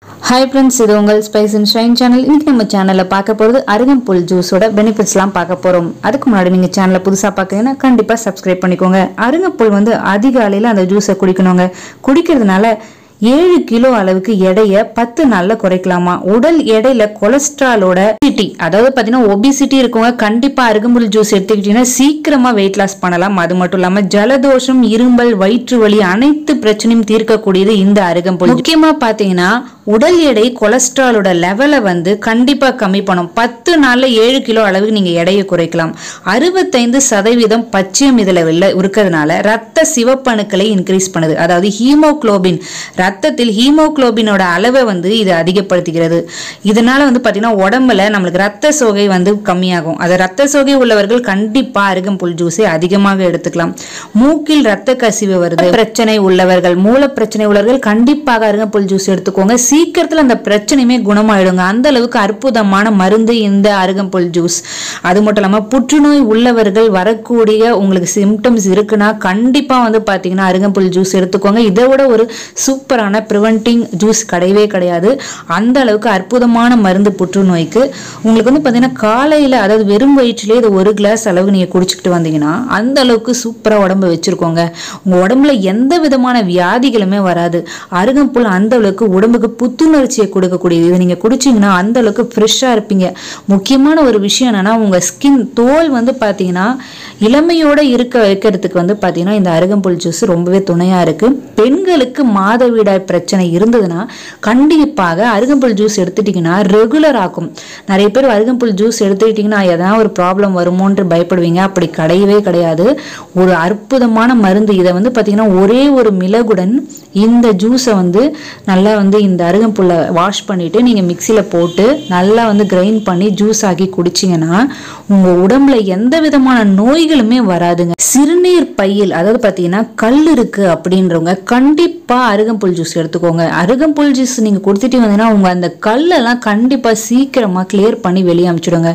Hi friends, இது உங்கள் Spice and Shine channel. இன்னைக்கு நம்ம சேனல்ல பார்க்க போறது அருகம்புல் ஜூஸோட பெனிஃபிட்ஸ்லாம் பார்க்க போறோம். அதுக்கு முன்னாடி நீங்க சேனலை புதுசா பார்க்கறீங்கன்னா கண்டிப்பா Subscribe பண்ணிக்கோங்க. அருகம்புல் அதிகாலையில அந்த ஜூஸை குடிக்கணுங்க. குடிக்கிறதுனால 7 கிலோ அளவுக்கு எடையை 10 நாள்ல குறைக்கலாமா. உடல் எடையில கொலஸ்ட்ராலோட அதாவது பாத்தீங்கன்னா ஒபிசிட்டி இருக்கவங்க கண்டிப்பா அருகம்புல் ஜூஸ் எடுத்துக்கிட்டீங்கன்னா சீக்கிரமா வெயிட் லாஸ் பண்ணலாம். அது மட்டும் இல்லாம ஜலதோஷம், இரும்பல், வயிற்று வலி அனைத்து பிரச்சனையும் தீர்க்கக்கூடியது இந்த அருகம்புல். முக்கியமா பாத்தீங்கன்னா உடல் எடை கொலஸ்ட்ராலோட லெவலை கண்டிப்பா கம்மி பண்ணும். 10 நாள்ல 7 கிலோ அளவுக்கு நீங்க எடையை குறைக்கலாம். 65% பச்சையம் இதுல இருக்கிறதுனால ரத்த சிவப்பணுக்களை இன்க்ரீஸ் பண்ணுது. அதாவது ஹீமோகுளோபின், ரத்தத்தில் ஹீமோகுளோபினோட அளவை இது அதிகப்படுத்துகிறது. இதனால பாத்தீங்கன்னா உடம்புல நம்மளுக்கு ரத்த சோகை கம்மியாகும். அது ரத்த சோகை உள்ளவர்கள் கண்டிப்பா அருகம்புல் ஜூஸை அதிகமாக எடுத்துக்கலாம். மூக்கில் ரத்த கசிவு வருது பிரச்சனை உள்ளவர்கள், மூல பிரச்சனை உள்ளவர்கள் கண்டிப்பாக அருகம்புல் ஜூஸ் எடுத்துக்கோங்க. சீக்கிரத்துல அந்த பிரச்சனையுமே குணமாயிடுங்க. அந்த அளவுக்கு அற்புதமான மருந்து இந்த அருகம்புல் ஜூஸ். அது மட்டும் இல்லாம புற்றுநோய் உள்ளவர்கள் வரக்கூடிய உங்களுக்கு சிம்டம்ஸ் இருக்குன்னா கண்டிப்பா பாத்தீங்கன்னா அருகம்புல் ஜூஸ் எடுத்துக்கோங்க. இதை விட ஒரு சூப்பரான பிரிவென்டிங் ஜூஸ் கிடையவே கிடையாது. அந்த அளவுக்கு அற்புதமான மருந்து புற்றுநோய்க்கு. உங்களுக்கு பாத்தீங்கன்னா காலையில, அதாவது வெறும் வயிற்றிலே இது 1 கிளாஸ் அளவுக்கு நீங்க குடிச்சுக்கிட்டு வந்தீங்கன்னா அந்த அளவுக்கு சூப்பரா உடம்பு வச்சிருக்கோங்க. உங்க உடம்புல எந்த விதமான வியாதிகளுமே வராது. அருகம்புல் அந்த அளவுக்கு உடம்புக்கு புத்துணர்ச்சியை கொடுக்கக்கூடியது. இதை நீங்க குடிச்சீங்கன்னா அந்த அளவுக்கு ஃப்ரெஷ்ஷா இருப்பீங்க. முக்கியமான ஒரு விஷயம் என்னன்னா உங்க ஸ்கின், தோல் பாத்தீங்கன்னா இளமையோட இருக்க வைக்கிறதுக்கு பாத்தீங்கன்னா இந்த அருகம்புல் ஜூஸ் ரொம்பவே துணையா இருக்கு. பெண்களுக்கு மாதவிடாய் பிரச்சனை இருந்ததுன்னா கண்டிப்பாக அருகம்புல் ஜூஸ் எடுத்துட்டீங்கன்னா ரெகுலர் ஆகும். நிறைய பேர் அருகம்புல் ஜூஸ் எடுத்துக்கிட்டீங்கன்னா எதனா ஒரு ப்ராப்ளம் வருமோன்று பயப்படுவீங்க. அப்படி கிடையவே கிடையாது. ஒரு அற்புதமான மருந்து. இதை பாத்தீங்கன்னா ஒரே ஒரு மிளகுடன் இந்த ஜூஸை நல்லா இந்த அருகம்புல்லை வாஷ் பண்ணிட்டு நீங்க மிக்சியில போட்டு நல்லா கிரைண்ட் பண்ணி ஜூஸ் ஆக்கி குடிச்சீங்கன்னா உங்க உடம்புல எந்த விதமான நோய்களுமே வராதுங்க. சிறுநீர் பையில், அதாவது பாத்தீங்கன்னா கல் இருக்கு அப்படின்றவங்க கண்டிப்பா அருகம்புல் ஜூஸ் எடுத்துக்கோங்க. அருகம்புல் ஜூஸ் நீங்க கொடுத்துட்டு வந்தீங்கன்னா உங்க அந்த கல்லெல்லாம் கண்டிப்பா சீக்கிரமா கிளியர் பண்ணி வெளியே அனுப்பிச்சிடுங்க.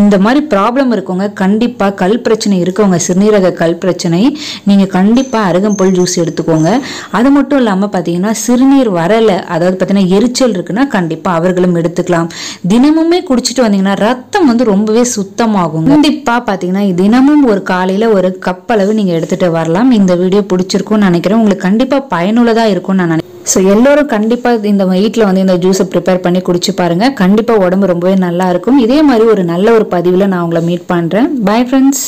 இந்த மாதிரி ப்ராப்ளம் இருக்கவங்க கண்டிப்பா கல் பிரச்சனை இருக்கவங்க, சிறுநீரக கல் பிரச்சனை, நீங்க கண்டிப்பா அருகம்புல் ஜூஸ் எடுத்துக்கோங்க. அது மட்டும் இல்லாம பாத்தீங்கன்னா சிறுநீர் வரல, அதாவது பாத்தீங்கன்னா எரிச்சல் இருக்குன்னா கண்டிப்பா அவர்களும் எடுத்துக்கலாம். தினமுமே குடிச்சிட்டு வந்தீங்கன்னா ரத்தம் ரொம்பவே சுத்தமாகும். கண்டிப்பா பாத்தீங்கன்னா தினமும் ஒரு காலையில ஒரு கப் அளவு நீங்க எடுத்துட்டு வரலாம். இந்த வீடியோ பிடிச்சிருக்கும்னு நினைக்கிறேன். உங்களுக்கு கண்டிப்பா பயனுள்ளதா இருக்கும்னு நான் நினைக்கிறேன். ஸோ எல்லோரும் கண்டிப்பா இந்த வீட்டில் இந்த ஜூஸை ப்ரிப்பேர் பண்ணி குடிச்சு பாருங்க. கண்டிப்பா உடம்பு ரொம்பவே நல்லா இருக்கும். இதே மாதிரி ஒரு நல்ல ஒரு பதிவில் நான் உங்களை மீட் பண்றேன். Bye friends.